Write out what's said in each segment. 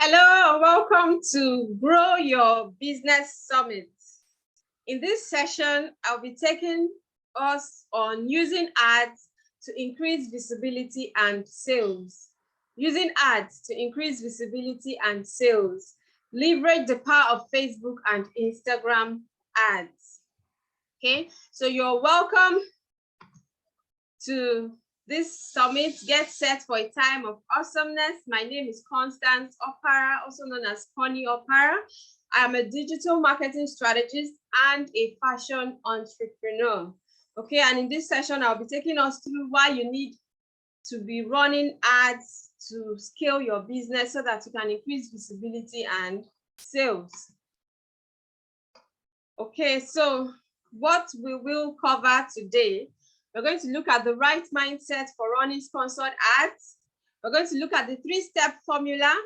Hello, and welcome to Grow Your Business Summit. In this session, I'll be taking us on using ads to increase visibility and sales. Using ads to increase visibility and sales. Leverage the power of Facebook and Instagram ads. Okay, so you're welcome to this summit. Get set for a time of awesomeness. My name is Constance Opara, also known as Connie Opara. I am a digital marketing strategist and a fashion entrepreneur. Okay, and in this session, I'll be taking us through why you need to be running ads to scale your business so that you can increase visibility and sales. Okay, so what we will cover today, we're going to look at the right mindset for running sponsored ads. We're going to look at the 3-step formula,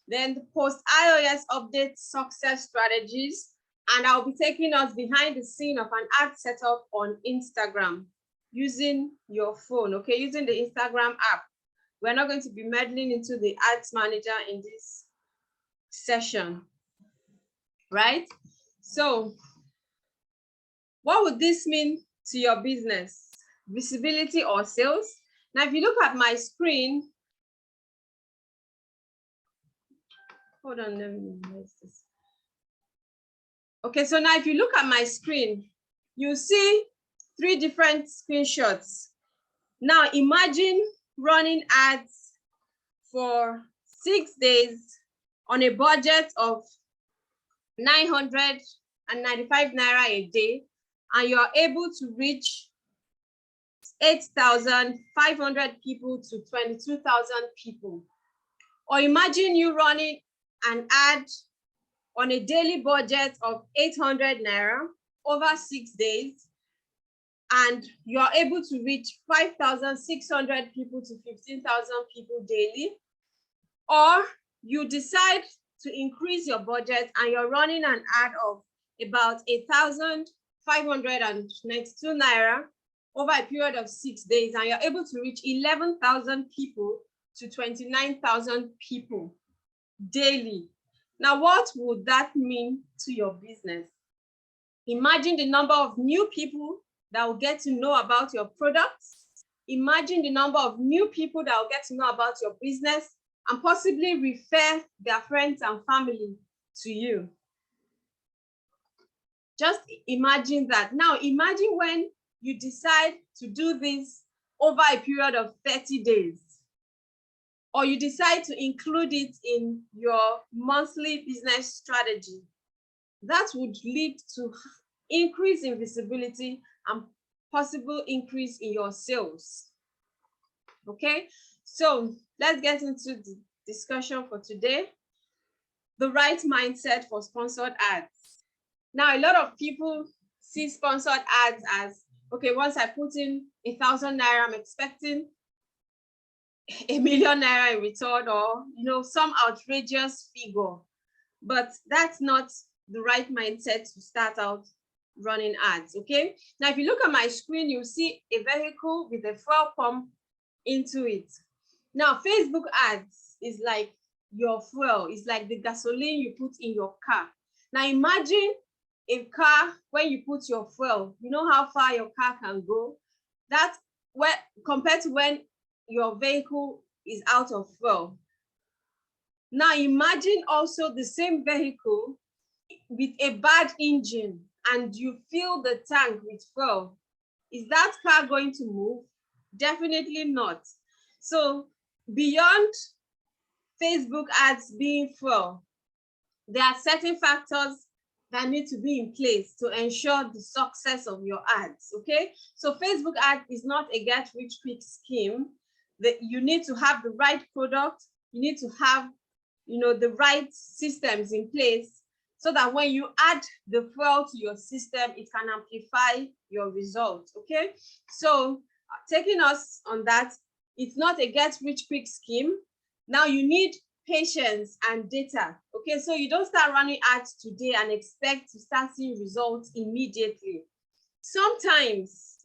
then the post-iOS update success strategies, and I'll be taking us behind the scene of an ad setup on Instagram using your phone, okay, using the Instagram app. We're not going to be meddling into the ads manager in this session, right? So what would this mean to your business? Visibility or sales? Now, if you look at my screen, hold on, let me erase this. Okay, so now if you look at my screen, you see 3 different screenshots. Now imagine running ads for 6 days on a budget of 995 naira a day, and you're able to reach 8,500 people to 22,000 people. Or imagine you running an ad on a daily budget of 800 naira over 6 days, and you're able to reach 5,600 people to 15,000 people daily. Or you decide to increase your budget and you're running an ad of about 8,592 naira over a period of 6 days, and you're able to reach 11,000 people to 29,000 people daily. Now, what would that mean to your business? Imagine the number of new people that will get to know about your products. Imagine the number of new people that will get to know about your business and possibly refer their friends and family to you. Just imagine that. Now, imagine when you decide to do this over a period of 30 days, or you decide to include it in your monthly business strategy. That would lead to increase in visibility and possible increase in your sales. Okay, so let's get into the discussion for today. The right mindset for sponsored ads. Now, a lot of people see sponsored ads as, okay, once I put in 1,000 naira, I'm expecting 1,000,000 naira in return, or some outrageous figure. But that's not the right mindset to start out running ads. Okay, now if you look at my screen, you see a vehicle with a fuel pump into it. Now, Facebook ads is like your fuel, it's like the gasoline you put in your car. Now imagine a car, when you put your fuel, you know how far your car can go. That's where, compared to when your vehicle is out of fuel. Now imagine also the same vehicle with a bad engine and you fill the tank with fuel. Is that car going to move? Definitely not. So beyond Facebook ads being fuel, there are certain factors that need to be in place to ensure the success of your ads. Okay, so Facebook ad is not a get rich quick scheme. That you need to have the right product, you need to have the right systems in place so that when you add the fuel to your system, it can amplify your results. Okay, so taking us on that, it's not a get rich quick scheme. Now you need patience and data. Okay, so you don't start running ads today and expect to start seeing results immediately. Sometimes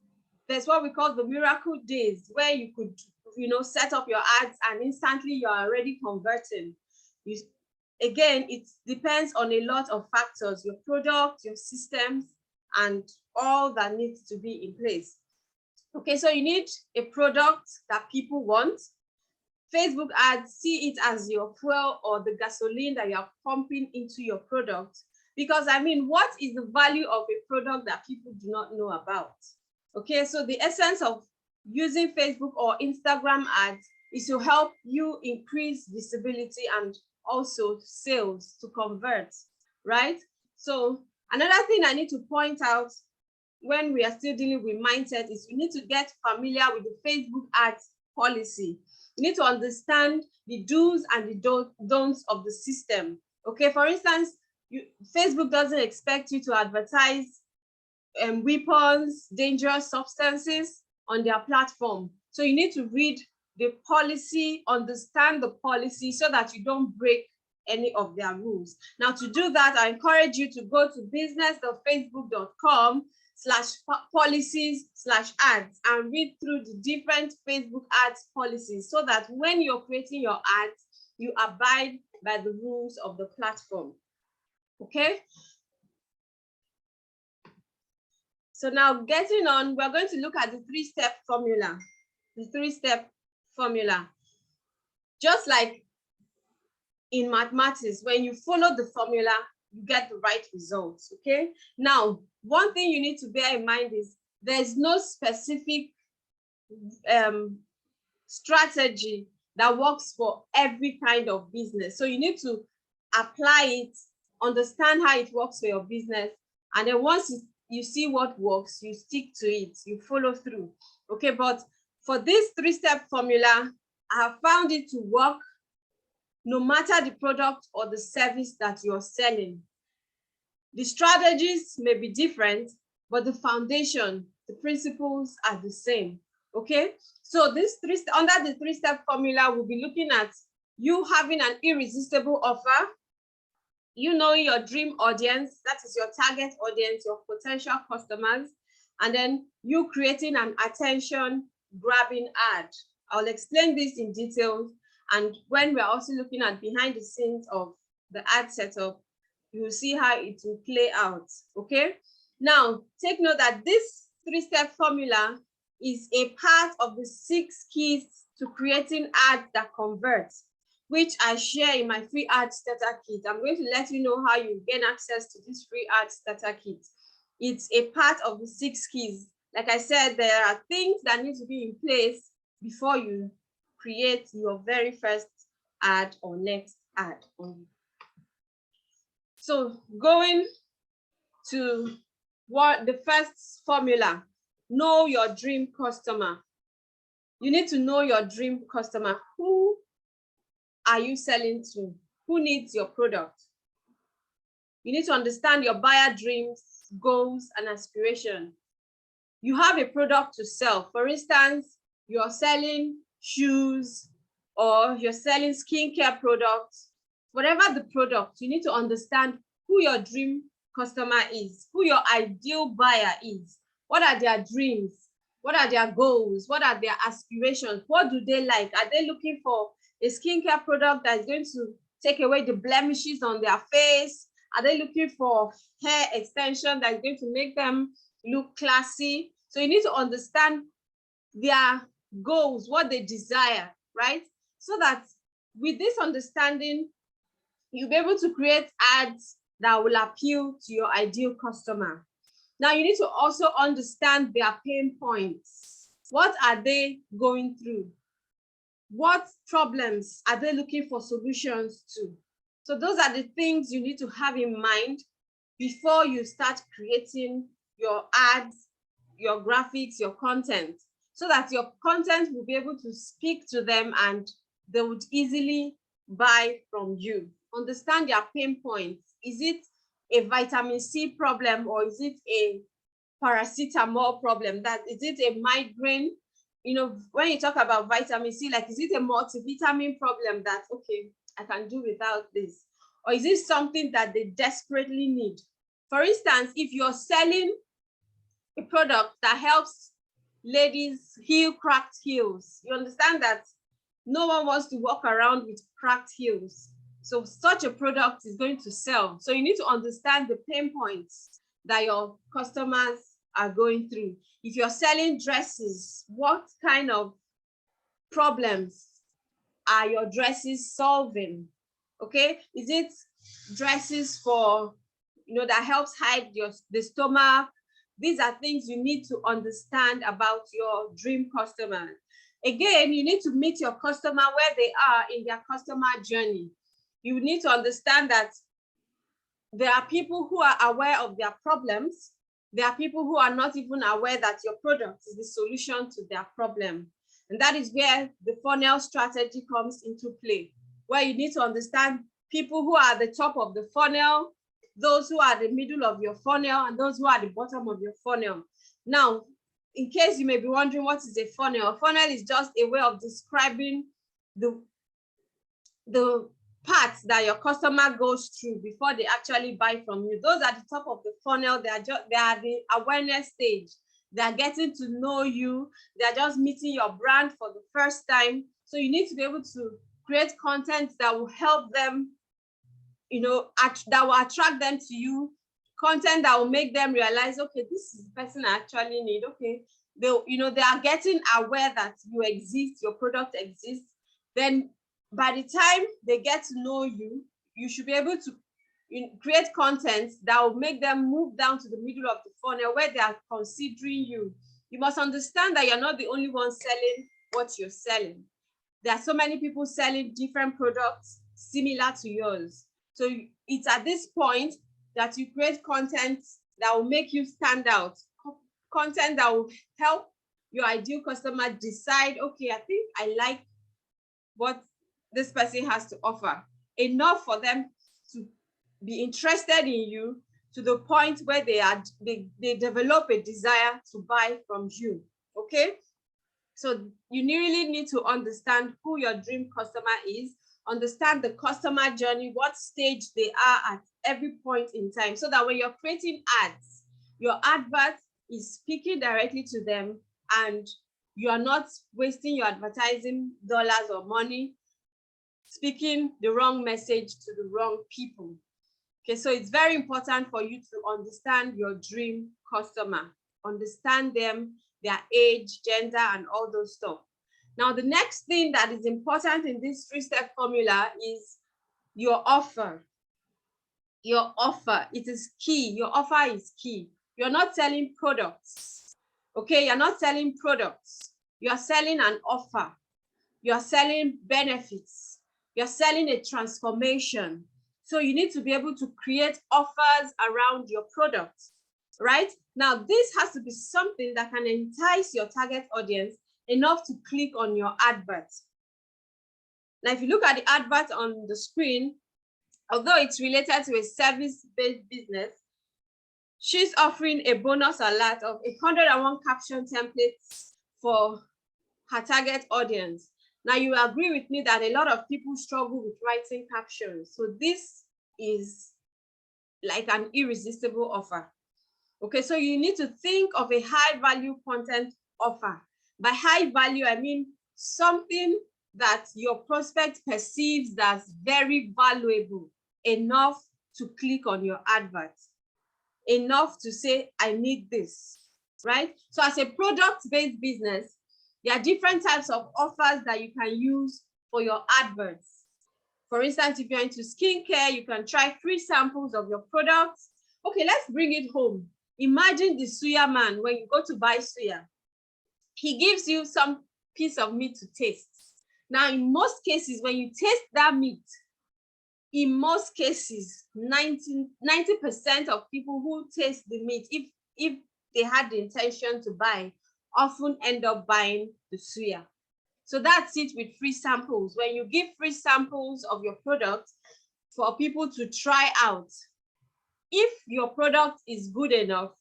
there's what we call the miracle days, where you could set up your ads and instantly you're already converting. Again, it depends on a lot of factors, your product, your systems, and all that needs to be in place. Okay, so you need a product that people want. Facebook ads, see it as your fuel or the gasoline that you're pumping into your product. Because I mean, what is the value of a product that people do not know about? Okay, so the essence of using Facebook or Instagram ads is to help you increase visibility and also sales to convert, right? So another thing I need to point out when we are still dealing with mindset is you need to get familiar with the Facebook ads policy. You need to understand the do's and the don'ts of the system. Okay, for instance, Facebook doesn't expect you to advertise weapons, dangerous substances on their platform. So you need to read the policy, understand the policy so that you don't break any of their rules. Now, to do that, I encourage you to go to business.facebook.com/policies/ads and read through the different Facebook ads policies so that when you're creating your ads, you abide by the rules of the platform. Okay? So now getting on, we're going to look at the three-step formula. The three-step formula. Just like in mathematics, when you follow the formula, you get the right results, okay? Now, one thing you need to bear in mind is there's no specific strategy that works for every kind of business. So you need to apply it, understand how it works for your business, and then once you see what works, you stick to it, you follow through, okay? But for this three-step formula, I have found it to work no matter the product or the service that you're selling. The strategies may be different, but the foundation, the principles are the same, okay? So under the three-step formula, we'll be looking at you having an irresistible offer, you knowing your dream audience, that is your target audience, your potential customers, and then you creating an attention-grabbing ad. I'll explain this in detail. And when we're also looking at behind the scenes of the ad setup, you will see how it will play out, okay? Now, take note that this three-step formula is a part of the 6 keys to creating ads that convert, which I share in my free ad starter kit. I'm going to let you know how you gain access to this free ad starter kit. It's a part of the 6 keys. Like I said, there are things that need to be in place before you create your very first ad or next ad. So going to what the first formula, know your dream customer. You need to know your dream customer. Who are you selling to? Who needs your product? You need to understand your buyer dreams, goals, and aspirations. You have a product to sell. For instance, you're selling shoes or you're selling skincare products. Whatever the product, you need to understand who your dream customer is, who your ideal buyer is. What are their dreams? What are their goals? What are their aspirations? What do they like? Are they looking for a skincare product that is going to take away the blemishes on their face? Are they looking for hair extension that is going to make them look classy? So you need to understand their goals, what they desire, right? So that with this understanding, you'll be able to create ads that will appeal to your ideal customer. Now, you need to also understand their pain points. What are they going through? What problems are they looking for solutions to? So those are the things you need to have in mind before you start creating your ads, your graphics, your content, so that your content will be able to speak to them and they would easily buy from you. Understand their pain points. Is it a vitamin C problem or is it a paracetamol problem? Is it a migraine? You know, when you talk about vitamin C, like, is it a multivitamin problem that, okay, I can do without this? Or is it something that they desperately need? For instance, if you're selling a product that helps ladies heal cracked heels, you understand that no one wants to walk around with cracked heels. So such a product is going to sell. So you need to understand the pain points that your customers are going through. If you're selling dresses, what kind of problems are your dresses solving? Okay, is it dresses for, that helps hide the stomach? These are things you need to understand about your dream customer. Again, you need to meet your customer where they are in their customer journey. You need to understand that there are people who are aware of their problems. There are people who are not even aware that your product is the solution to their problem. And that is where the funnel strategy comes into play, where you need to understand people who are at the top of the funnel, those who are the middle of your funnel, and those who are the bottom of your funnel. Now, in case you may be wondering what is a funnel is just a way of describing the parts that your customer goes through before they actually buy from you. Those at the top of the funnel, they are the awareness stage. They are getting to know you. They are just meeting your brand for the first time. So you need to be able to create content that will help them, that will attract them to you, content that will make them realize, okay, this is the person I actually need. Okay, they are getting aware that you exist, your product exists. Then by the time they get to know you, you should be able to create content that will make them move down to the middle of the funnel where they are considering you. You must understand that you're not the only one selling what you're selling. There are so many people selling different products similar to yours. So it's at this point that you create content that will make you stand out, content that will help your ideal customer decide, okay, I think I like what this person has to offer, enough for them to be interested in you to the point where they develop a desire to buy from you. Okay, so you really need to understand who your dream customer is, understand the customer journey, what stage they are at every point in time, so that when you're creating ads, your advert is speaking directly to them and you are not wasting your advertising dollars or money speaking the wrong message to the wrong people. Okay, so it's very important for you to understand your dream customer, understand them, their age, gender, and all those stuff. Now, the next thing that is important in this 3-step formula is your offer. Your offer, it is key. Your offer is key. You're not selling products. Okay, you're not selling products. You're selling an offer. You're selling benefits. You're selling a transformation. So you need to be able to create offers around your product, right? Now, this has to be something that can entice your target audience enough to click on your advert. Now, if you look at the advert on the screen, although it's related to a service-based business, she's offering a bonus alert of 101 caption templates for her target audience. Now, you agree with me that a lot of people struggle with writing captions. So this is like an irresistible offer. Okay, so you need to think of a high value content offer. By high value, I mean something that your prospect perceives as very valuable, enough to click on your advert, enough to say, I need this, right? So as a product-based business, there are different types of offers that you can use for your adverts. For instance, if you're into skincare, you can try free samples of your products. Okay, let's bring it home. Imagine the suya man, when you go to buy suya, he gives you some piece of meat to taste. Now, in most cases, when you taste that meat, in most cases, 90% of people who taste the meat, if they had the intention to buy, often end up buying the suya. So that's it with free samples. When you give free samples of your product for people to try out, if your product is good enough,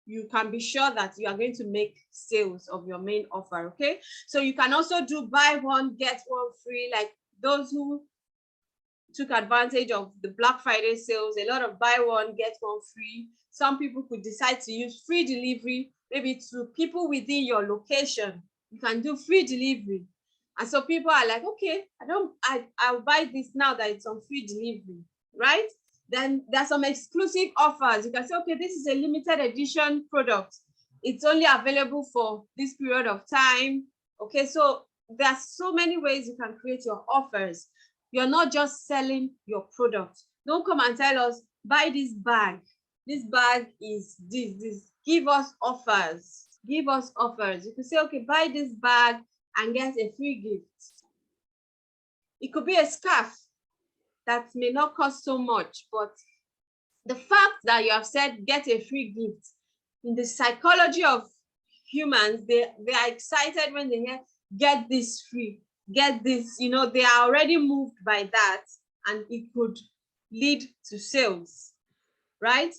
you can be sure that you are going to make sales of your main offer, okay? So you can also do buy one, get one free, like those who took advantage of the Black Friday sales, a lot of buy one, get one free. Some people could decide to use free delivery, maybe to people within your location. You can do free delivery. And so people are like, okay, I'll buy this now that it's on free delivery, right? Then there's some exclusive offers. You can say, okay, this is a limited edition product. It's only available for this period of time. Okay, so there's so many ways you can create your offers. You're not just selling your product. Don't come and tell us, buy this bag. This bag is this. Give us offers. Give us offers. You can say, okay, buy this bag and get a free gift. It could be a scarf that may not cost so much, but the fact that you have said get a free gift, in the psychology of humans, they are excited when they hear get this free, get this, you know, they are already moved by that, and it could lead to sales, right?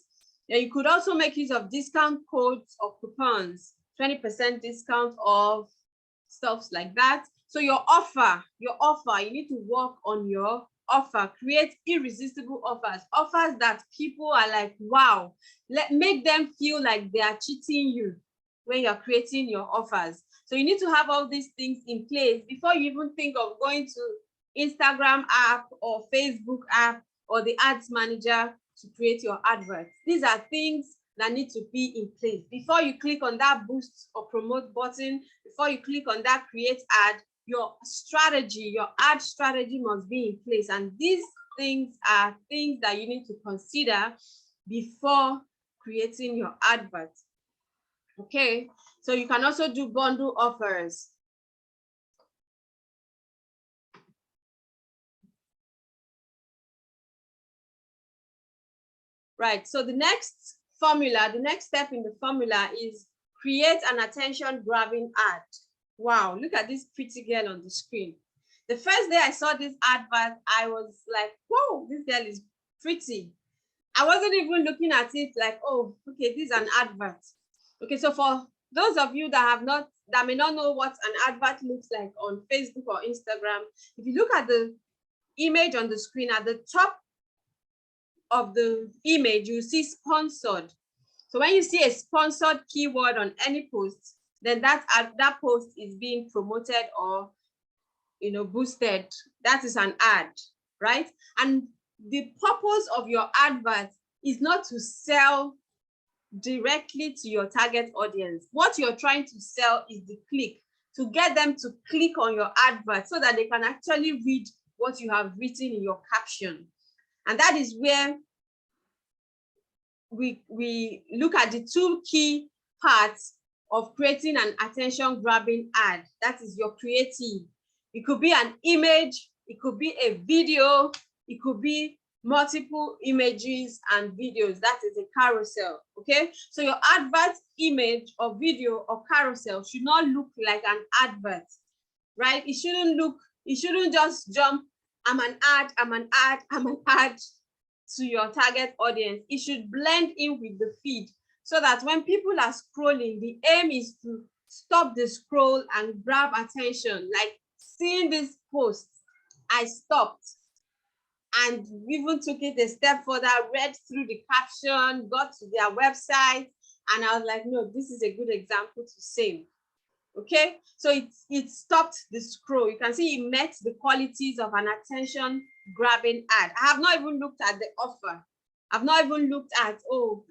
And you could also make use of discount codes or coupons, 20% discount of stuff like that. So your offer, you need to work on your offer. Create irresistible offers that people are like, wow. Make them feel like they are cheating you when you're creating your offers. So you need to have all these things in place before you even think of going to Instagram app or Facebook app or the ads manager to create your advert. These are things that need to be in place before you click on that boost or promote button. Before you click on that create ad, your strategy, your ad strategy must be in place. And these things are things that you need to consider before creating your advert. Okay, so you can also do bundle offers. Right, so the next formula, the next step in the formula is create an attention-grabbing ad. Wow, look at this pretty girl on the screen. The first day I saw this advert, I was like, whoa, this girl is pretty. I wasn't even looking at it like, oh, okay, this is an advert. Okay, so for those of you that may not know what an advert looks like on Facebook or Instagram, if you look at the image on the screen, at the top of the image, you see sponsored. So when you see a sponsored keyword on any post, then that post is being promoted or, you know, boosted. That is an ad, right? And the purpose of your advert is not to sell directly to your target audience. What you're trying to sell is the click, to get them to click on your advert so that they can actually read what you have written in your caption. And that is where we look at the two key parts of creating an attention-grabbing ad. That is your creative. It could be an image, it could be a video, it could be multiple images and videos. That is a carousel, okay? So your advert image or video or carousel should not look like an advert, right? It shouldn't just jump, I'm an ad to your target audience. It should blend in with the feed so that when people are scrolling, the aim is to stop the scroll and grab attention. Like seeing this post, I stopped and even took it a step further, read through the caption, got to their website, and I was like, no, this is a good example to save. Okay, so it stopped the scroll. You can see it met the qualities of an attention grabbing ad. I have not even looked at the offer. I've not even looked at, oh,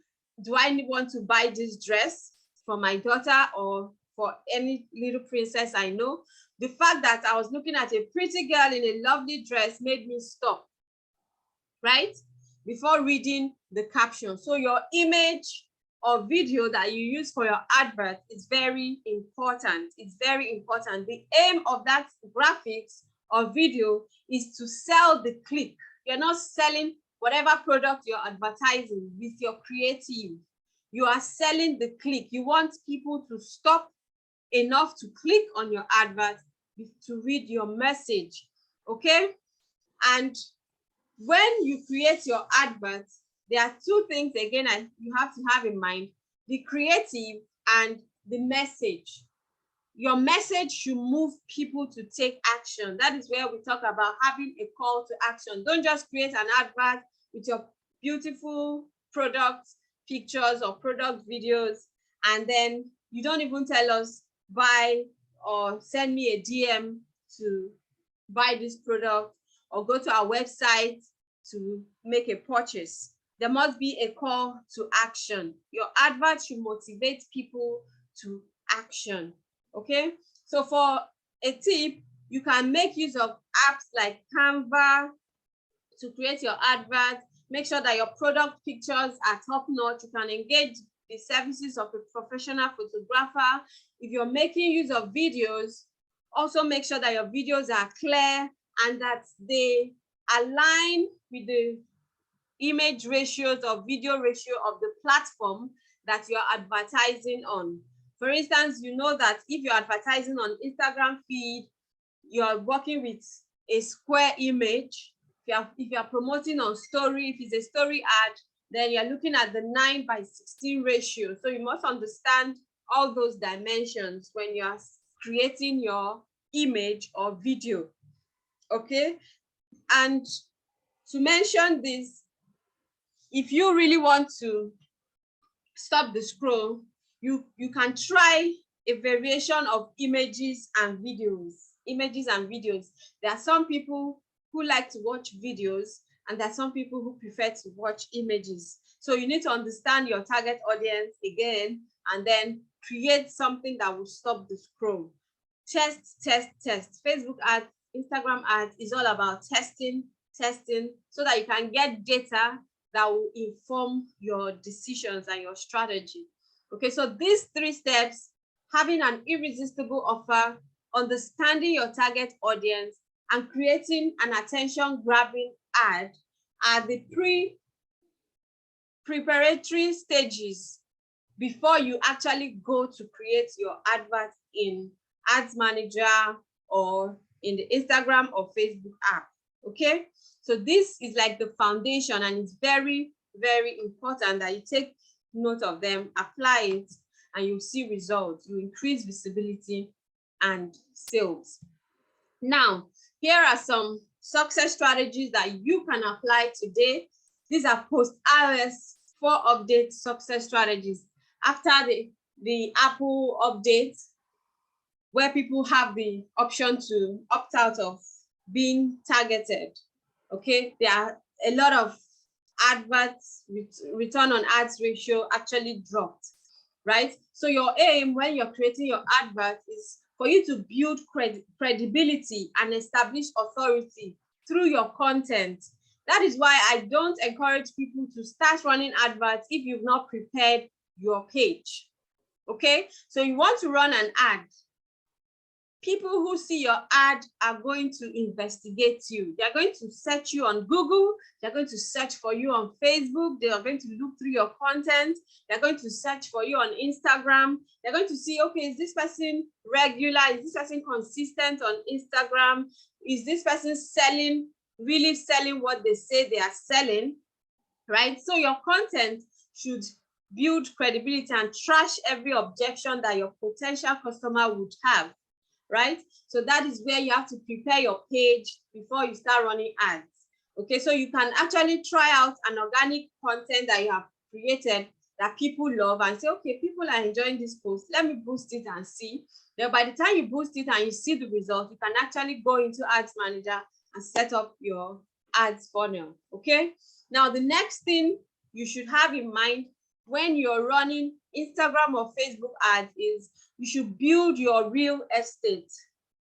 do I want to buy this dress for my daughter or for any little princess I know? The fact that I was looking at a pretty girl in a lovely dress made me stop, right? Before reading the caption. So your image or video that you use for your advert is very important. It's very important. The aim of that graphics or video is to sell the click. You're not selling whatever product you're advertising with your creative. You are selling the click. You want people to stop enough to click on your advert to read your message, okay? And when you create your advert, there are two things again you have to have in mind: the creative and the message. Your message should move people to take action. That is where we talk about having a call to action. Don't just create an advert with your beautiful product pictures or product videos, and then you don't even tell us buy or send me a DM to buy this product or go to our website to make a purchase. There must be a call to action. Your advert should motivate people to action. Okay, so for a tip, you can make use of apps like Canva to create your advert. Make sure that your product pictures are top notch. You can engage the services of a professional photographer. If you're making use of videos, also make sure that your videos are clear and that they align with the image ratios or video ratio of the platform that you're advertising on. For instance, you know that if you're advertising on Instagram feed, you're working with a square image. If you're promoting on story, if it's a story ad, then you're looking at the 9:16 ratio. So you must understand all those dimensions when you're creating your image or video. Okay, and to mention this, if you really want to stop the scroll, you can try a variation of images and videos. There are some people who like to watch videos, and there are some people who prefer to watch images. So you need to understand your target audience again, and then create something that will stop the scroll. Test. Facebook ads, Instagram ads is all about testing, so that you can get data that will inform your decisions and your strategy. Okay, so these 3 steps, having an irresistible offer, understanding your target audience, and creating an attention-grabbing ad are the preparatory stages before you actually go to create your advert in Ads Manager or in the Instagram or Facebook app. Okay, so this is like the foundation, and it's very, very important that you take note of them, apply it, and you'll see results. You increase visibility and sales. Now, here are some success strategies that you can apply today. These are post-iOS 4 update success strategies. After the Apple update, where people have the option to opt out of being targeted. Okay, there are a lot of adverts with return on ads ratio actually dropped, right? So your aim when you're creating your advert is for you to build credibility and establish authority through your content. That is why I don't encourage people to start running adverts if you've not prepared your page. Okay, so you want to run an ad. People who see your ad are going to investigate you. They're going to search you on Google. They're going to search for you on Facebook. They are going to look through your content. They're going to search for you on Instagram. They're going to see, okay, is this person regular? Is this person consistent on Instagram? Is this person really selling what they say they are selling, right? So your content should build credibility and trash every objection that your potential customer would have. Right? So that is where you have to prepare your page before you start running ads. Okay, so you can actually try out an organic content that you have created that people love and say, okay, people are enjoying this post. Let me boost it and see. Then by the time you boost it and you see the result, you can actually go into Ads Manager and set up your ads funnel. Okay, now the next thing you should have in mind when you're running Instagram or Facebook ads is you should build your real estate.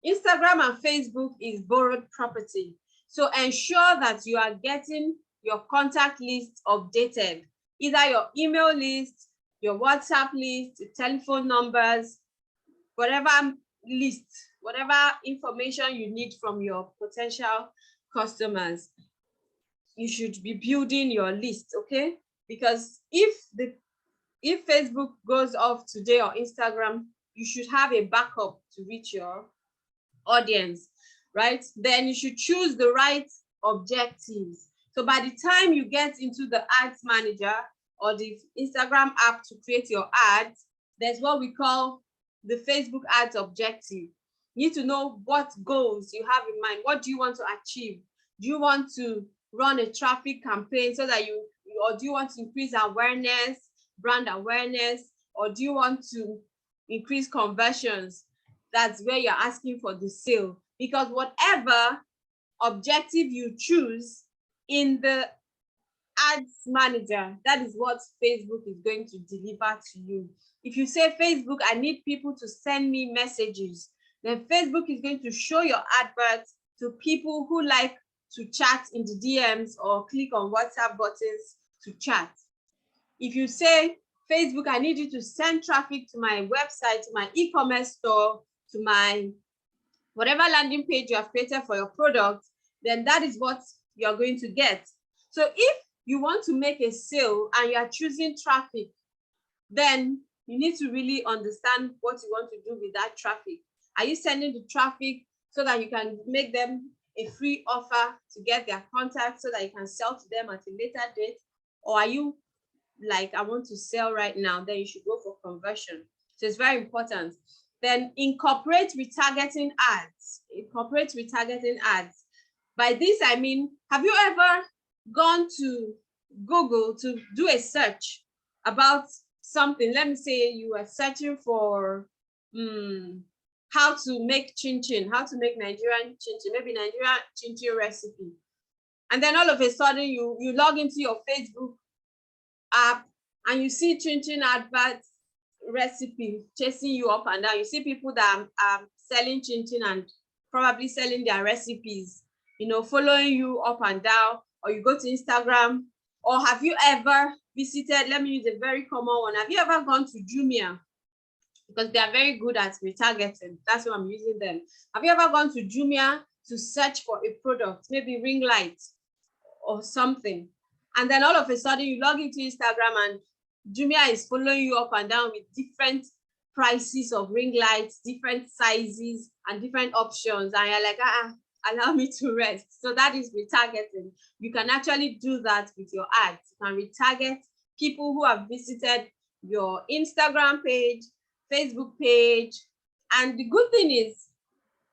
Instagram and Facebook is borrowed property. So ensure that you are getting your contact list updated, either your email list, your WhatsApp list, telephone numbers, whatever list, whatever information you need from your potential customers. You should be building your list, okay? Because if Facebook goes off today or Instagram, you should have a backup to reach your audience, right? Then you should choose the right objectives. So by the time you get into the Ads Manager or the Instagram app to create your ads, there's what we call the Facebook ads objective. You need to know what goals you have in mind. What do you want to achieve? Do you want to run a traffic campaign so that or do you want to increase awareness, brand awareness, or do you want to increase conversions? That's where you're asking for the sale. because whatever objective you choose in the ads manager, that is what Facebook is going to deliver to you. If you say, Facebook, I need people to send me messages, then Facebook is going to show your adverts to people who like to chat in the DMs or click on WhatsApp buttons to chat. If you say, Facebook, I need you to send traffic to my website, to my e-commerce store, to my whatever landing page you have created for your product, then that is what you're going to get. So if you want to make a sale and you are choosing traffic, then you need to really understand what you want to do with that traffic. Are you sending the traffic so that you can make them a free offer to get their contact so that you can sell to them at a later date? Or are you like, I want to sell right now? Then you should go for conversion. So it's very important. Then incorporate retargeting ads. Incorporate retargeting ads. By this, I mean, have you ever gone to Google to do a search about something? Let me say you are searching for how to make chin-chin, how to make Nigerian chin-chin, maybe Nigerian chin-chin recipe. And then all of a sudden you log into your Facebook app and you see chin-chin adverts recipe chasing you up and down. You see people that are selling chin-chin and probably selling their recipes, you know, following you up and down. Or you go to Instagram. Or have you ever visited, let me use a very common one, have you ever gone to Jumia? Because they are very good at retargeting. That's why I'm using them. Have you ever gone to Jumia to search for a product, maybe ring light or something? And then all of a sudden you log into Instagram and Jumia is following you up and down with different prices of ring lights, different sizes and different options. And you're like, allow me to rest. So that is retargeting. You can actually do that with your ads. You can retarget people who have visited your Instagram page, Facebook page. And the good thing is,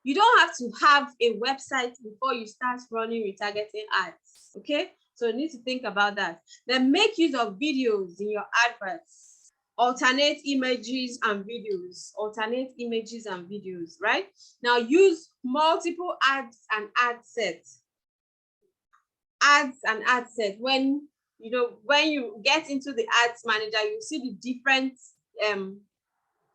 you don't have to have a website before you start running retargeting ads, okay? So you need to think about that. Then make use of videos in your adverts. Alternate images and videos. Alternate images and videos, right? Now use multiple ads and ad sets. Ads and ad sets. When you get into the ads manager, you see the different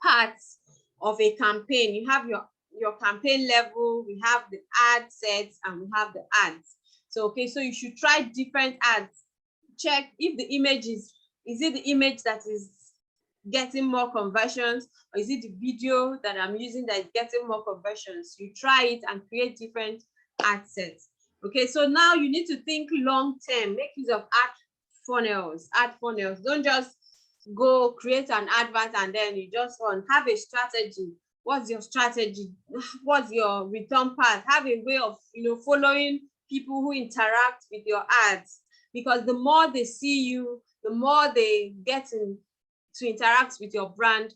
parts of a campaign. You have your campaign level, we have the ad sets, and we have the ads. So, okay, so you should try different ads. Check if the image is it the image that is getting more conversions, or is it the video that I'm using that is getting more conversions? You try it and create different ad sets. Okay, so now you need to think long term. Make use of ad funnels. Ad funnels. Don't just go create an advert and then you just run. Have a strategy. What's your strategy? What's your return path? Have a way of following people who interact with your ads, because the more they see you, the more they get to interact with your brand.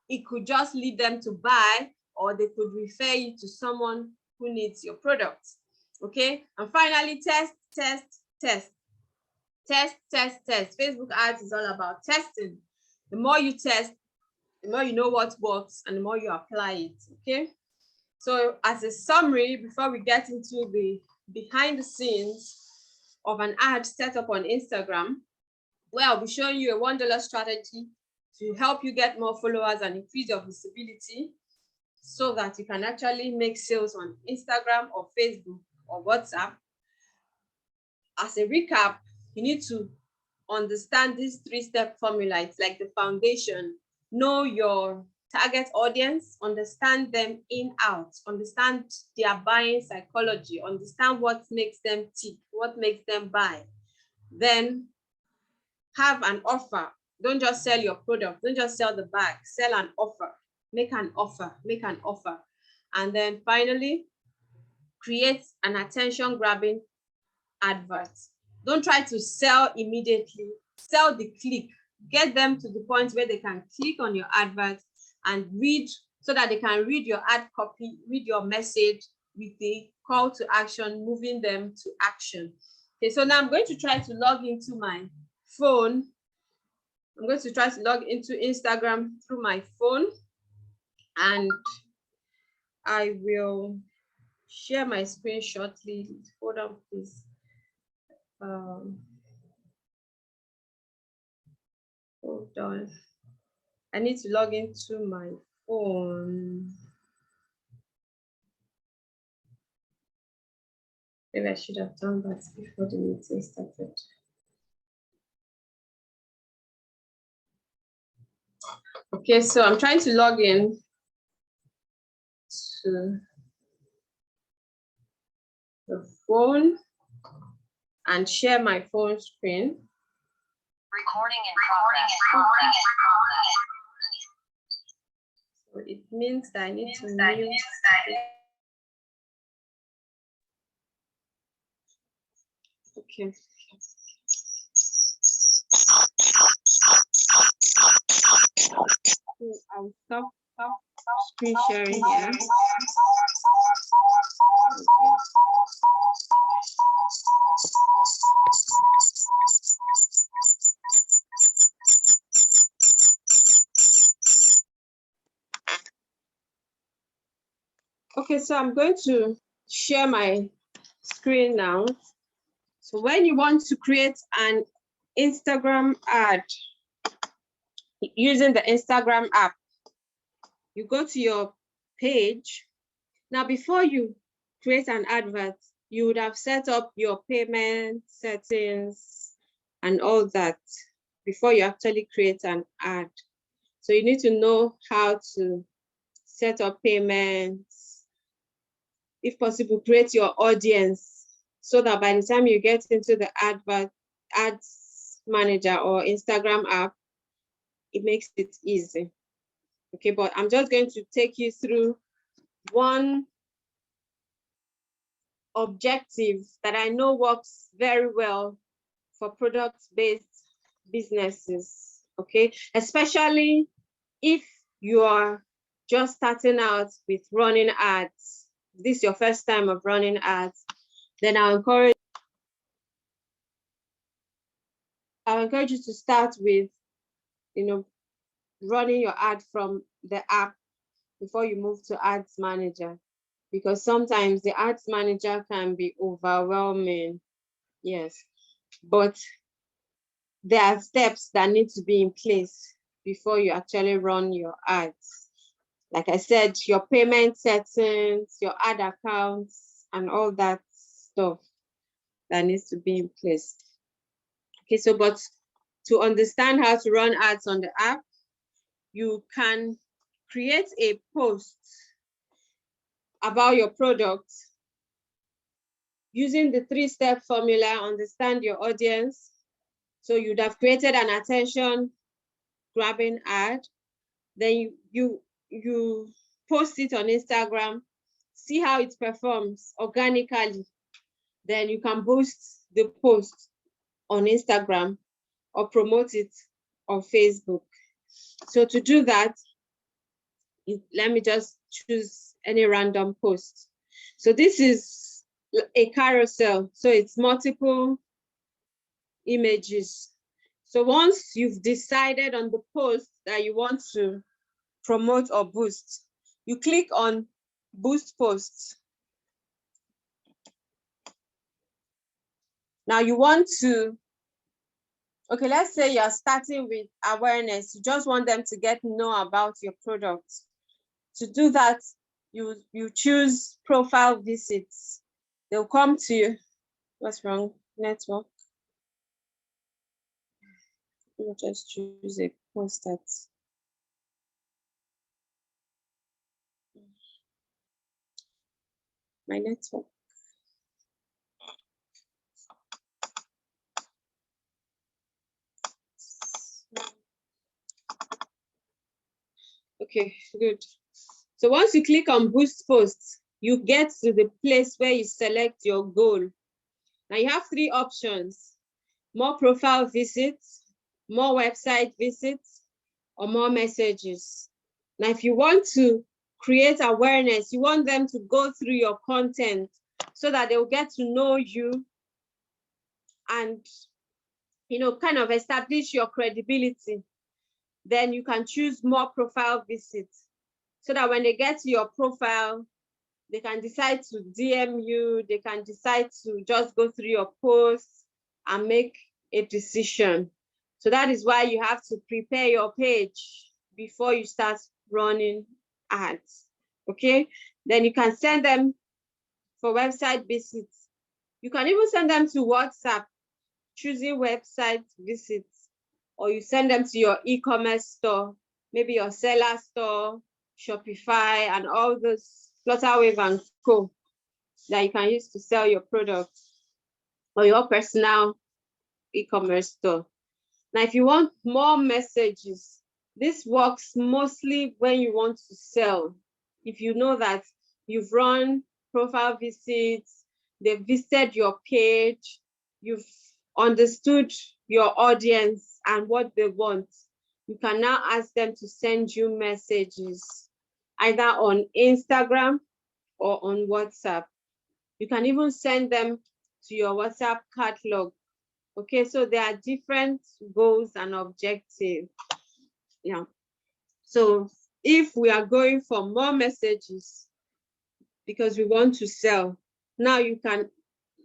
It could just lead them to buy, or they could refer you to someone who needs your product. Okay, and finally, test. Facebook ads is all about testing. The more you test, the more you know what works and the more you apply it. Okay, so as a summary, before we get into the behind the scenes of an ad set up on Instagram, where I'll be showing you a $1 strategy to help you get more followers and increase your visibility so that you can actually make sales on Instagram or Facebook or WhatsApp. As a recap, you need to understand this 3-step formula. It's like the foundation. Know your target audience, understand them in out, understand their buying psychology, understand what makes them tick, what makes them buy. Then have an offer. Don't just sell your product, don't just sell the bag, sell an offer. Make an offer. And then finally, create an attention-grabbing advert. Don't try to sell immediately, sell the click. Get them to the point where they can click on your advert and read, so that they can read your ad copy, read your message with the call to action, moving them to action. Okay, so now I'm going to try to log into my phone. I'm going to try to log into Instagram through my phone, and I will share my screen shortly. Hold on, please. Hold on. I need to log into my phone. Maybe I should have done that before the meeting started. Okay, so I'm trying to log in to the phone and share my phone screen. Recording in progress. So it means that I need to mute. Okay. So I'll stop screen sharing here. Okay, so I'm going to share my screen now. So when you want to create an Instagram ad using the Instagram app, you go to your page. Now, before you create an advert, you would have set up your payment settings and all that before you actually create an ad. So you need to know how to set up payments, if possible, create your audience so that by the time you get into the ads manager or Instagram app, it makes it easy. Okay, but I'm just going to take you through one objective that I know works very well for product-based businesses, okay? Especially if you are just starting out with running ads. This is your first time of running ads, then I'll encourage you to start with, running your ad from the app before you move to ads manager, because sometimes the ads manager can be overwhelming. Yes, but there are steps that need to be in place before you actually run your ads. Like I said, your payment settings, your ad accounts, and all that stuff that needs to be in place. Okay, so but to understand how to run ads on the app, you can create a post about your product using the 3-step formula. Understand your audience. So you'd have created an attention grabbing ad, then you post it on Instagram, see how it performs organically, then you can boost the post on Instagram or promote it on Facebook. So to do that, let me just choose any random post. So this is a carousel, so it's multiple images. So once you've decided on the post that you want to promote or boost, you click on boost posts. Now you want to, okay, let's say you're starting with awareness. You just want them to get to know about your product. To do that, you choose profile visits. They'll come to you. What's wrong? Network. We'll just choose a post that. My network. Okay, good. So once you click on boost posts, you get to the place where you select your goal. Now you have 3 options: more profile visits, more website visits, or more messages. Now, if you want to create awareness, you want them to go through your content so that they'll get to know you and, kind of establish your credibility, then you can choose more profile visits so that when they get to your profile, They can decide to DM you. They can decide to just go through your posts and make a decision. So that is why you have to prepare your page before you start running ads. Okay, then you can send them for website visits. You can even send them to WhatsApp, choosing website visits, or you send them to your e-commerce store, maybe your seller store, Shopify, and all those Flutterwave and Co that you can use to sell your products, or your personal e-commerce store. Now, if you want more messages, this works mostly when you want to sell. If you know that you've run profile visits, they've visited your page, you've understood your audience and what they want, you can now ask them to send you messages either on Instagram or on WhatsApp. You can even send them to your WhatsApp catalog. Okay, so there are different goals and objectives. Yeah. So if we are going for more messages because we want to sell, now you can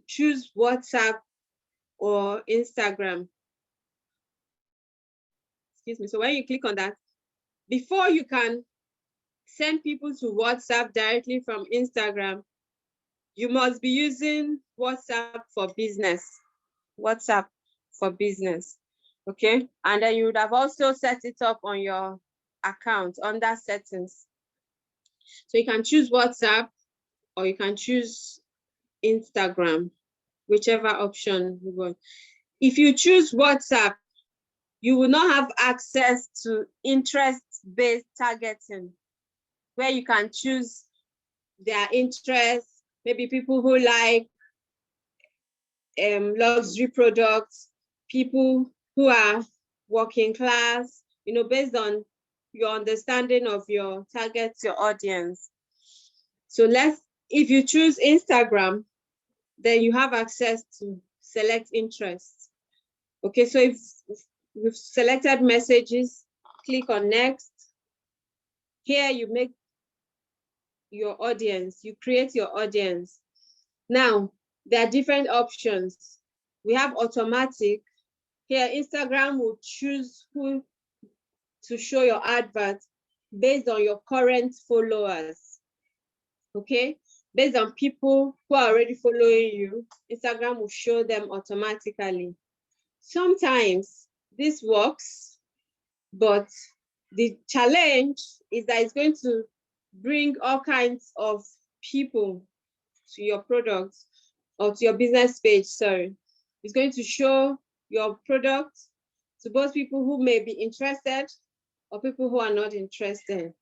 choose WhatsApp or Instagram. Excuse me. So when you click on that, before you can send people to WhatsApp directly from Instagram, you must be using WhatsApp for business. WhatsApp for business. Okay. And then you would have also set it up on your account under settings. So you can choose WhatsApp or you can choose Instagram, whichever option you want. If you choose WhatsApp, you will not have access to interest-based targeting, where you can choose their interests, maybe people who like luxury products, people who are working class, based on your understanding of your target, your audience. So if you choose Instagram, then you have access to select interests. Okay, so if we've selected messages, click on next. Here you make your audience, you create your audience. Now, there are different options. We have automatic. Here, Instagram will choose who to show your advert based on your current followers. Okay, based on people who are already following you, Instagram will show them automatically. Sometimes this works, but the challenge is that it's going to bring all kinds of people to your product or to your business page, sorry. It's going to show your product to both people who may be interested or people who are not interested.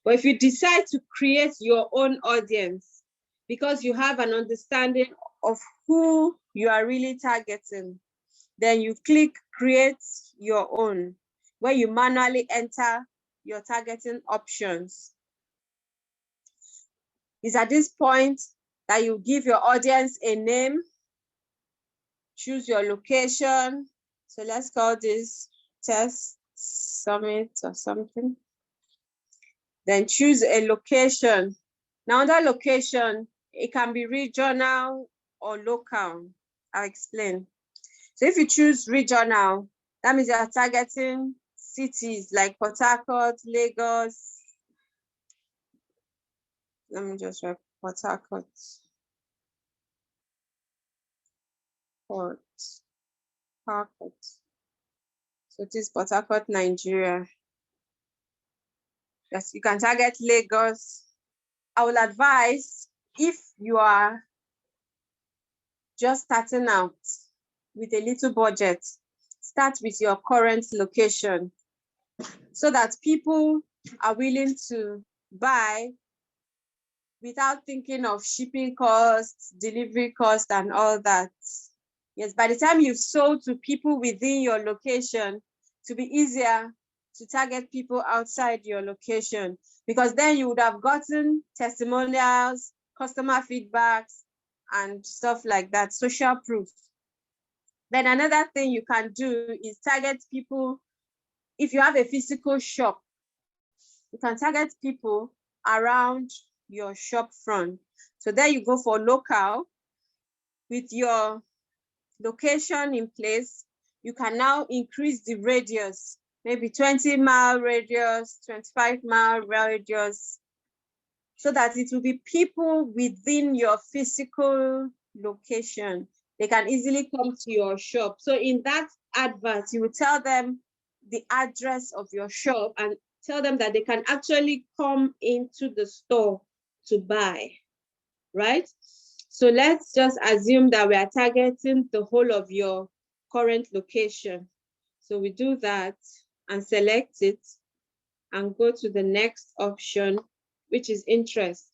But if you decide to create your own audience because you have an understanding of who you are really targeting, then you click create your own, where you manually enter your targeting options. It's at this point that you give your audience a name, choose your location. So let's call this test summit or something. Then choose a location. Now that location, it can be regional or local. I'll explain. So if you choose regional, that means you're targeting cities like Port Harcourt, Lagos. Let me just write Port Harcourt. Port Harcourt. So it is Port Harcourt, Nigeria. Yes, you can target Lagos. I will advise, if you are just starting out with a little budget, start with your current location so that people are willing to buy without thinking of shipping costs, delivery costs, and all that. Yes, by the time you've sold to people within your location, to be easier to target people outside your location, because then you would have gotten testimonials, customer feedbacks, and stuff like that, social proof. Then another thing you can do is target people. If you have a physical shop, you can target people around your shop front. So there you go for local. With your location in place, you can now increase the radius, maybe 20-mile radius, 25-mile radius, so that it will be people within your physical location. They can easily come to your shop. So in that advert, you will tell them the address of your shop and tell them that they can actually come into the store to buy, right? So let's just assume that we are targeting the whole of your current location. So we do that and select it and go to the next option, which is interest.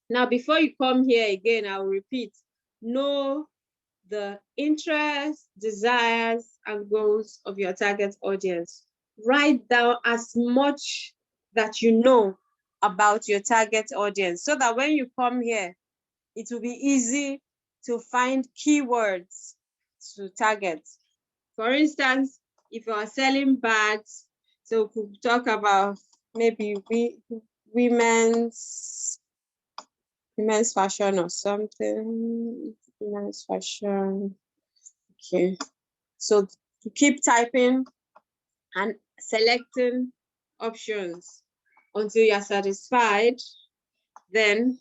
Now, before you come here again, I'll repeat, know the interests, desires, and goals of your target audience. Write down as much that you know about your target audience so that when you come here, it will be easy to find keywords to target. For instance, if you are selling bags, so we could talk about maybe women's fashion or something. Women's fashion. Okay. So to keep typing and selecting options until you're satisfied, then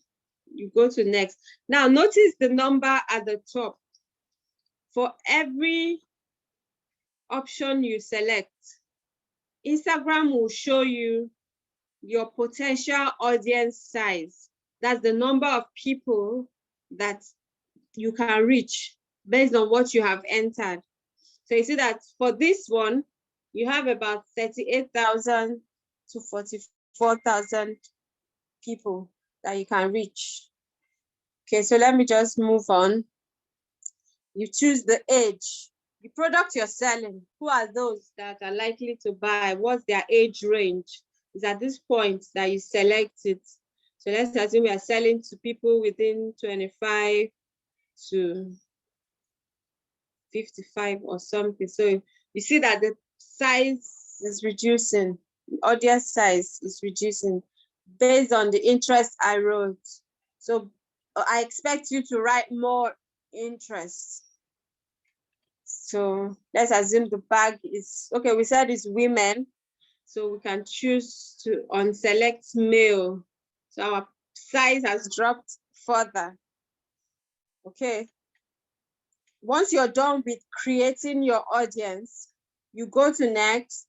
you go to next. Now notice the number at the top. For every option you select, Instagram will show you your potential audience size. That's the number of people that you can reach based on what you have entered. So you see that for this one, you have about 38,000 to 44,000 people that you can reach. Okay, so let me just move on. You choose the age, the product you're selling. Who are those that are likely to buy? What's their age range? It's at this point that you select it. So let's assume we are selling to people within 25 to 55 or something. So you see that the size is reducing, the audience size is reducing based on the interest I wrote. So I expect you to write more interest. So let's assume the bag is, okay, we said it's women. So we can choose to unselect male. So our size has dropped further. Okay. Once you're done with creating your audience, you go to next.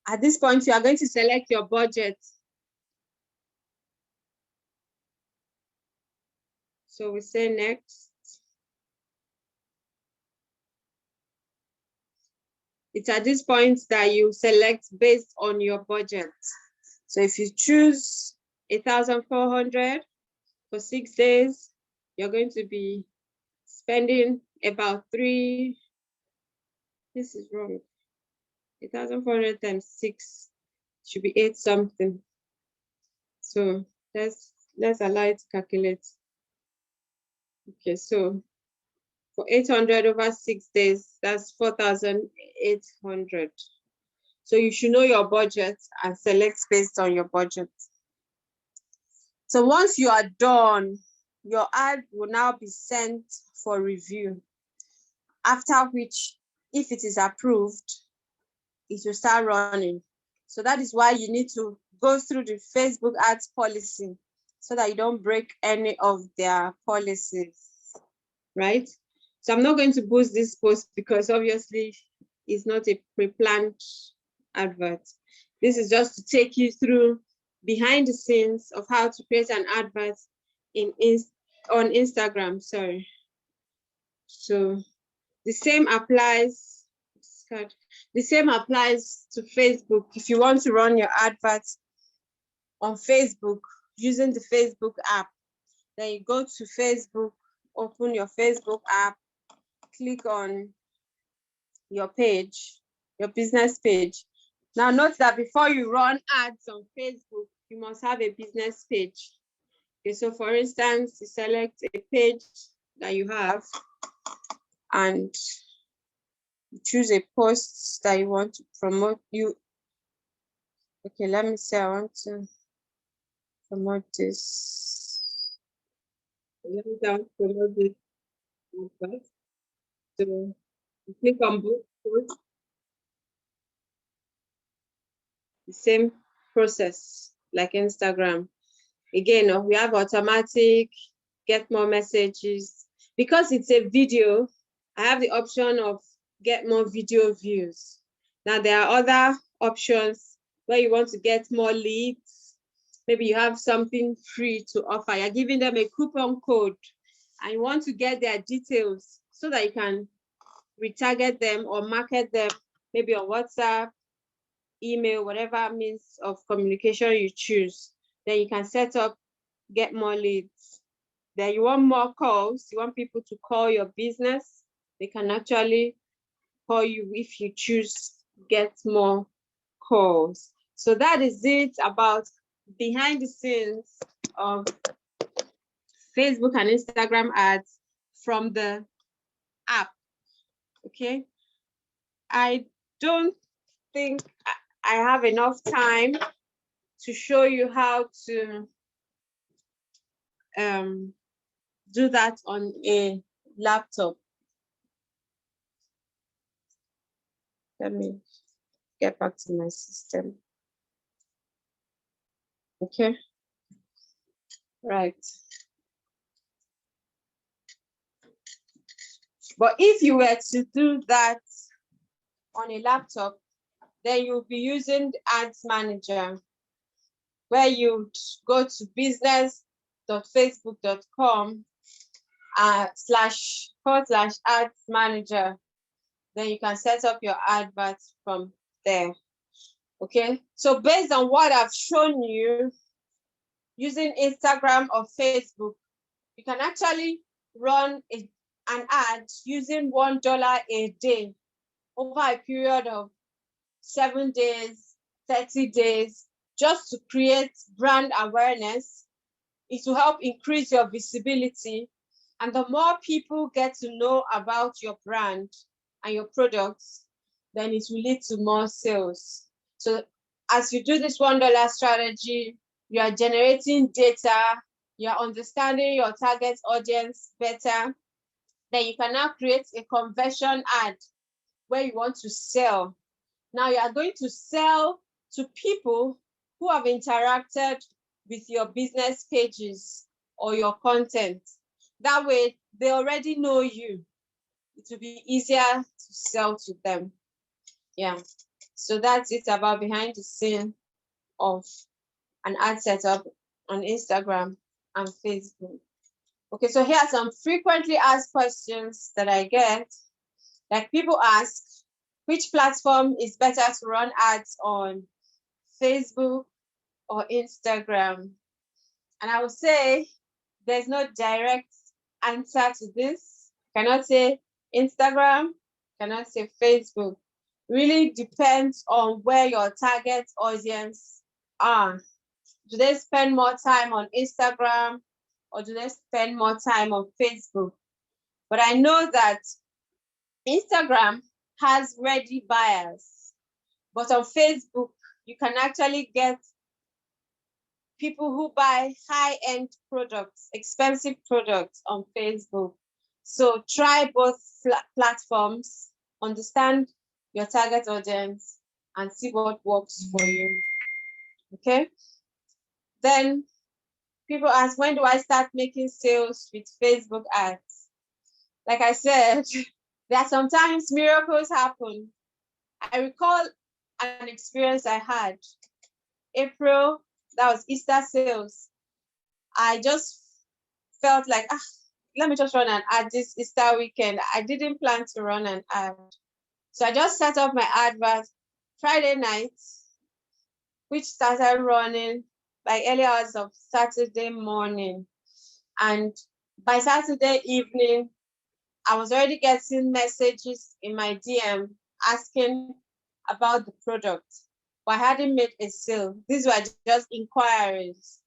At this point, you are going to select your budget. So we say next. It's at this point that you select based on your budget. So if you choose 1,400 for 6 days, you're going to be spending about this is wrong. 1,400 times 6 should be 8 something. So let's allow it to calculate. Okay, so for 800 over 6 days, that's 4,800. So you should know your budget and select based on your budget. So once you are done, your ad will now be sent for review. After which, if it is approved, it will start running. So that is why you need to go through the Facebook ads policy so that you don't break any of their policies, right? So I'm not going to boost this post because obviously it's not a pre-planned advert. This is just to take you through behind the scenes of how to create an advert on Instagram, sorry. So the same applies to Facebook. If you want to run your adverts on Facebook using the Facebook app, then you go to Facebook, open your Facebook app, click on your page, your business page. Now note that before you run ads on Facebook, you must have a business page. Okay, so for instance, you select a page that you have and you choose a post that you want to promote. Okay, let me say I want to promote this. Let me down promote this advert. So you click on both posts. The same process like Instagram. Again, we have automatic, get more messages. Because it's a video, I have the option of get more video views. Now there are other options where you want to get more leads. Maybe you have something free to offer. You're giving them a coupon code and you want to get their details so that you can retarget them or market them maybe on WhatsApp, email, whatever means of communication you choose. Then you can set up, get more leads. Then you want more calls, you want people to call your business, they can actually call you if you choose get more calls. So that is it about behind the scenes of Facebook and Instagram ads from the app. Okay, I don't think I have enough time to show you how to do that on a laptop. Let me get back to my system. Okay, right. But if you were to do that on a laptop, then you'll be using the Ads Manager, where you go to business.facebook.com//ads manager. Then you can set up your adverts from there. Okay, so based on what I've shown you, using Instagram or Facebook, you can actually run an ad using $1 a day over a period of 7 days, 30 days, just to create brand awareness. It will help increase your visibility. And the more people get to know about your brand and your products, then it will lead to more sales. So as you do this $1 strategy, you are generating data, you are understanding your target audience better. Then you can now create a conversion ad where you want to sell. Now you are going to sell to people who have interacted with your business pages or your content. That way, they already know you. It will be easier to sell to them. Yeah, so that's it about behind the scene of an ad setup on Instagram and Facebook. Okay, so here are some frequently asked questions that I get. Like people ask, which platform is better to run ads on, Facebook or Instagram? And I would say there's no direct answer to this. Cannot say Instagram, cannot say Facebook. Really depends on where your target audience are. Do they spend more time on Instagram or do they spend more time on Facebook? But I know that Instagram has ready buyers, but on Facebook, you can actually get people who buy high-end products, expensive products on Facebook. So try both platforms, understand your target audience, and see what works for you. Okay? Then people ask, when do I start making sales with Facebook ads? Like I said, there are sometimes miracles happen. I recall an experience I had. April, that was Easter sales. I just felt like, let me just run an ad this Easter weekend. I didn't plan to run an ad. So I just set up my advert Friday night, which started running by early hours of Saturday morning. And by Saturday evening, I was already getting messages in my DM asking about the product, but I hadn't made a sale. These were just inquiries.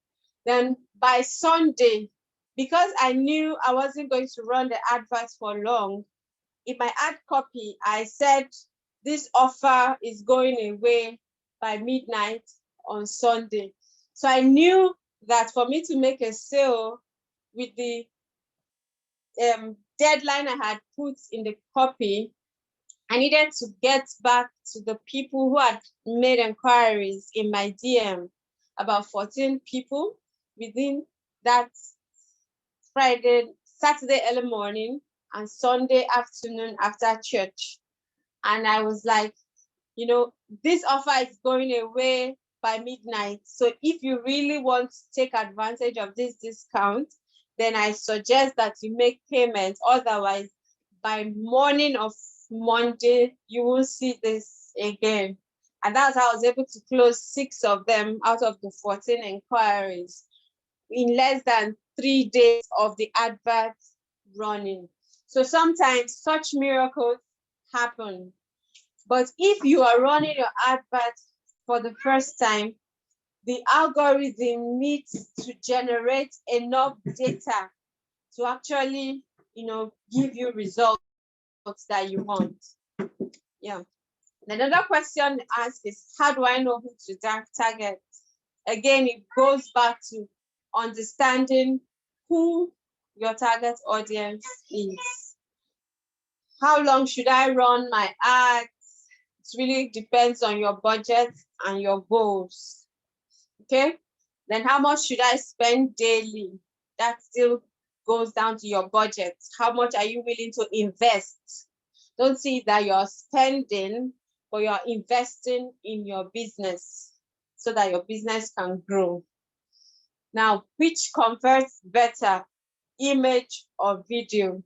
Then by Sunday, because I knew I wasn't going to run the adverts for long, in my ad copy, I said this offer is going away by midnight on Sunday. So I knew that for me to make a sale with the deadline I had put in the copy, I needed to get back to the people who had made inquiries in my DM, about 14 people within that Saturday early morning and Sunday afternoon after church. And I was like, you know, this offer is going away by midnight. So if you really want to take advantage of this discount, then I suggest that you make payments. Otherwise, by morning of Monday, you will see this again. And that's how I was able to close 6 of them out of the 14 inquiries in less than 3 days of the advert running. So sometimes such miracles happen. But if you are running your advert for the first time, the algorithm needs to generate enough data to actually, give you results that you want. Yeah. Another question asked is, how do I know who to target? Again, it goes back to understanding who your target audience is. How long should I run my ads? It really depends on your budget and your goals. Okay, then how much should I spend daily? That still goes down to your budget. How much are you willing to invest? Don't see that you're spending, but you're investing in your business so that your business can grow. Now, which converts better, image or video?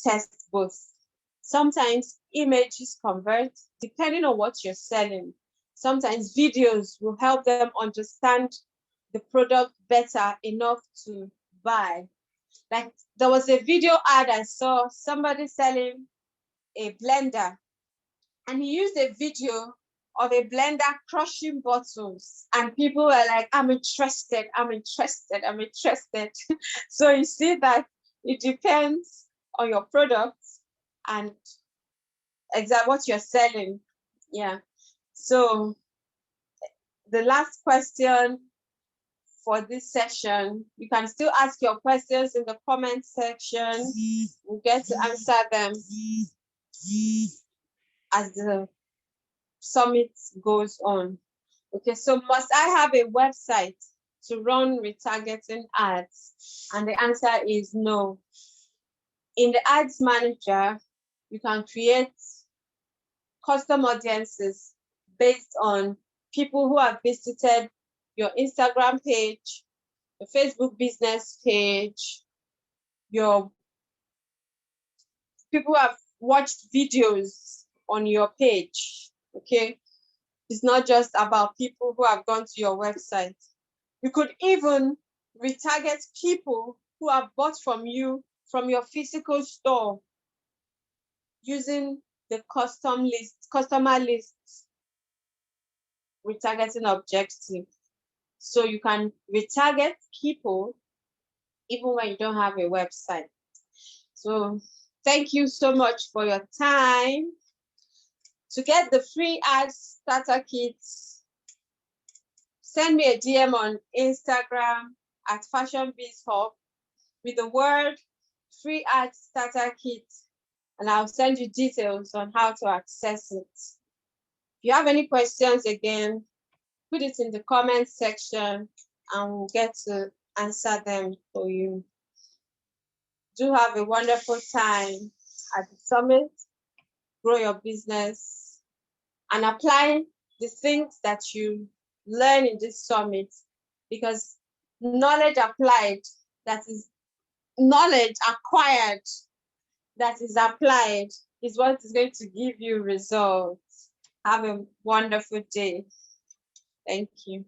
Test both. Sometimes images convert depending on what you're selling. Sometimes videos will help them understand the product better enough to buy. Like there was a video ad I saw, somebody selling a blender, and he used a video of a blender crushing bottles, and people were like, I'm interested, I'm interested, I'm interested. So you see that it depends on your product and exactly what you're selling. Yeah. So the last question for this session, you can still ask your questions in the comment section. We'll get to answer them as the summit goes on. Okay, so must I have a website to run retargeting ads? And the answer is no. In the ads manager, you can create custom audiences based on people who have visited your Instagram page, your Facebook business page, your people who have watched videos on your page. Okay, it's not just about people who have gone to your website. You could even retarget people who have bought from you from your physical store using the customer list retargeting objective. So you can retarget people even when you don't have a website. So thank you so much for your time. To get the free ads starter kits, send me a DM on Instagram at Fashion Biz Hub with the word free ads starter kit, and I'll send you details on how to access it. If you have any questions, again, put it in the comment section and we'll get to answer them for you. Do have a wonderful time at the summit. Grow your business and apply the things that you learn in this summit, because knowledge applied, that is knowledge acquired, that is applied, is what is going to give you results. Have a wonderful day. Thank you.